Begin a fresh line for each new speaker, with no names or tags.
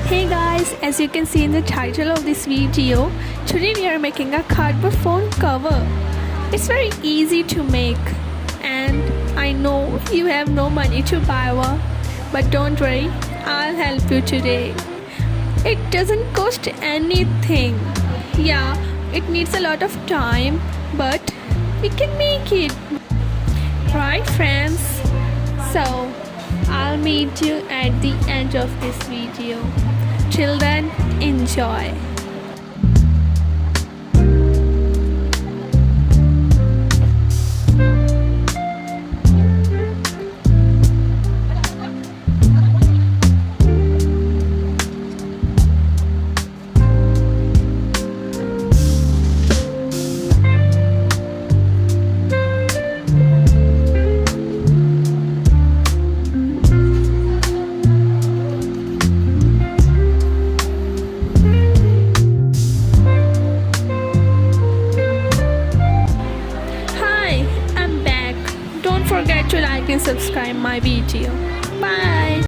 Hey guys, as you can see in the title of this video, today we are making a cardboard phone cover. It's very easy to make and I know you have no money to buy one, but don't worry, I'll help you today. It doesn't cost anything. Yeah, it needs a lot of time, but we can make it. Right friends? So, I'll meet you at the end of this video. Till then, enjoy. Don't forget to like and subscribe my video. Bye.